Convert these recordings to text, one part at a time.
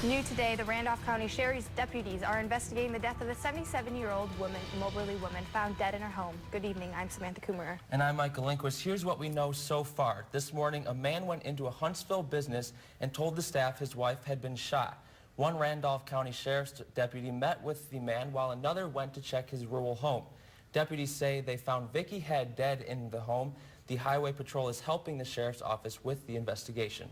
New today, the Randolph County Sheriff's deputies are investigating the death of a 77-year-old elderly woman found dead in her home. Good evening, I'm Samantha Coomer. And I'm Michael Lindquist. Here's what we know so far. This morning, a man went into a Huntsville business and told the staff his wife had been shot. One Randolph County Sheriff's deputy met with the man while another went to check his rural home. Deputies say they found Vicky Head dead in the home. The Highway Patrol is helping the Sheriff's Office with the investigation.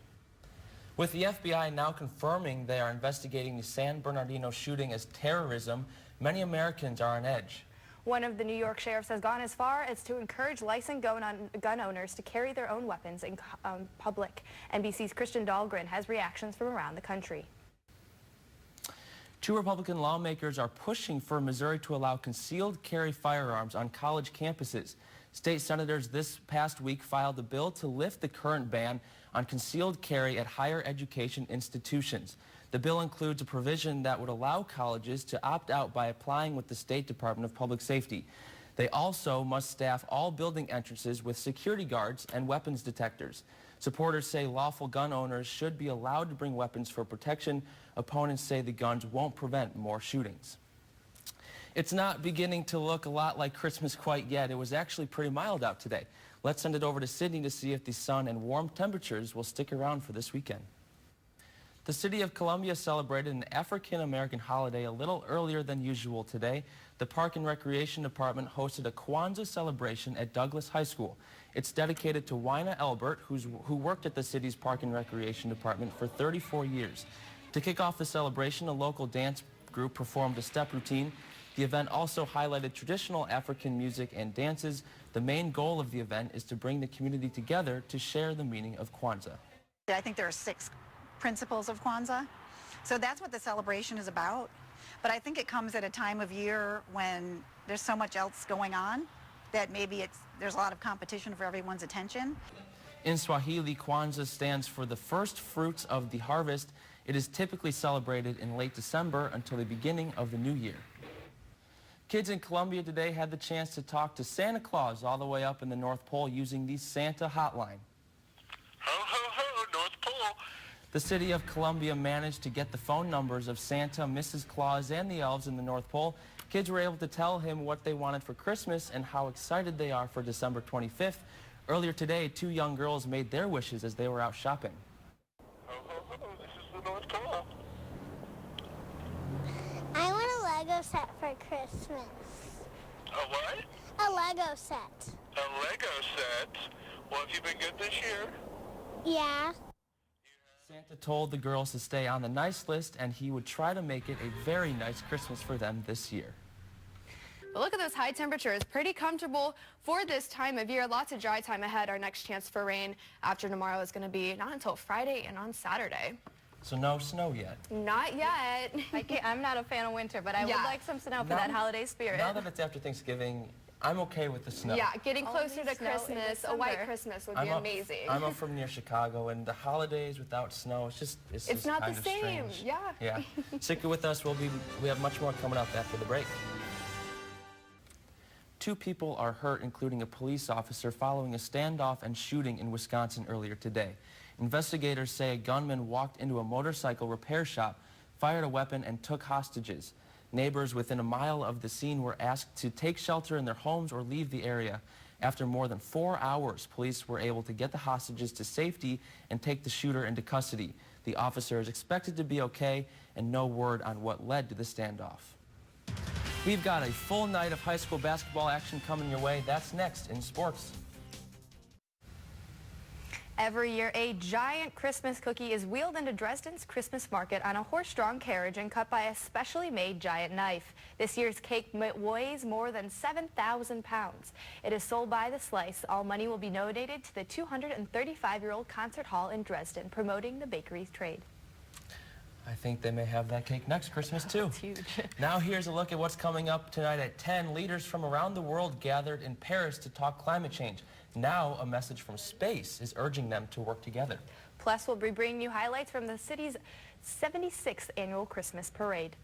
With the FBI now confirming they are investigating the San Bernardino shooting as terrorism, many Americans are on edge. One of the New York sheriffs has gone as far as to encourage licensed gun owners to carry their own weapons in public. NBC's Christian Dahlgren has reactions from around the country. Two Republican lawmakers are pushing for Missouri to allow concealed carry firearms on college campuses. State senators this past week filed a bill to lift the current ban on concealed carry at higher education institutions. The bill includes a provision that would allow colleges to opt out by applying with the State Department of Public Safety. They also must staff all building entrances with security guards and weapons detectors. Supporters say lawful gun owners should be allowed to bring weapons for protection. Opponents say the guns won't prevent more shootings. It's not beginning to look a lot like Christmas quite yet. It was actually pretty mild out today. Let's send it over to Sydney to see if the sun and warm temperatures will stick around for this weekend. The city of Columbia celebrated an African-American holiday a little earlier than usual today. The Park and Recreation Department hosted a Kwanzaa celebration at Douglas High School. It's dedicated to Wyna Elbert, who worked at the city's Park and Recreation Department for 34 years. To kick off the celebration, a local dance group performed a step routine. The event also highlighted traditional African music and dances. The main goal of the event is to bring the community together to share the meaning of Kwanzaa. I think there are 6 principles of Kwanzaa. So that's what the celebration is about. But I think it comes at a time of year when there's so much else going on that maybe there's a lot of competition for everyone's attention. In Swahili, Kwanzaa stands for the first fruits of the harvest. It is typically celebrated in late December until the beginning of the new year. Kids in Columbia today had the chance to talk to Santa Claus all the way up in the North Pole using the Santa hotline. Ho, ho, ho, North Pole. The city of Columbia managed to get the phone numbers of Santa, Mrs. Claus, and the elves in the North Pole. Kids were able to tell him what they wanted for Christmas and how excited they are for December 25th. Earlier today, 2 young girls made their wishes as they were out shopping. Ho, ho, ho, this is the North Pole. I want a Lego set for Christmas. A what? A Lego set. A Lego set? Well, have you been good this year? Yeah. Santa told the girls to stay on the nice list, and he would try to make it a very nice Christmas for them this year. But look at those high temperatures, pretty comfortable for this time of year. Lots of dry time ahead. Our next chance for rain after tomorrow is going to be not until Friday and on Saturday. So no snow yet? Not yet. I'm not a fan of winter, but I would like some snow for that holiday spirit. Now that it's after Thanksgiving, I'm okay with the snow. Yeah, getting closer to snow in Christmas, a white Christmas would be amazing. I'm up from near Chicago, and the holidays without snow, it's just not kind the of same. strange. Yeah. Stick with us. We have much more coming up after the break. 2 people are hurt, including a police officer, following a standoff and shooting in Wisconsin earlier today. Investigators say a gunman walked into a motorcycle repair shop, fired a weapon, and took hostages. Neighbors within a mile of the scene were asked to take shelter in their homes or leave the area. After more than 4 hours, police were able to get the hostages to safety and take the shooter into custody. The officer is expected to be okay, and no word on what led to the standoff. We've got a full night of high school basketball action coming your way. That's next in sports. Every year, a giant Christmas cookie is wheeled into Dresden's Christmas market on a horse-drawn carriage and cut by a specially made giant knife. This year's cake weighs more than 7,000 pounds. It is sold by the slice. All money will be donated to the 235-year-old concert hall in Dresden, promoting the bakery's trade. I think they may have that cake next Christmas, too. It's huge. Now here's a look at what's coming up tonight at 10. Leaders from around the world gathered in Paris to talk climate change. Now a message from space is urging them to work together. Plus, we'll be bringing you highlights from the city's 76th annual Christmas parade.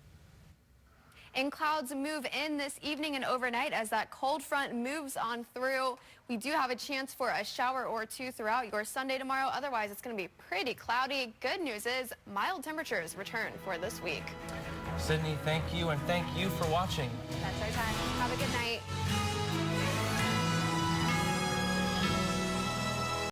And clouds move in this evening and overnight as that cold front moves on through. We do have a chance for a shower or two throughout your Sunday tomorrow. Otherwise, it's going to be pretty cloudy. Good news is mild temperatures return for this week. Sydney, thank you, and thank you for watching. That's our time. Have a good night.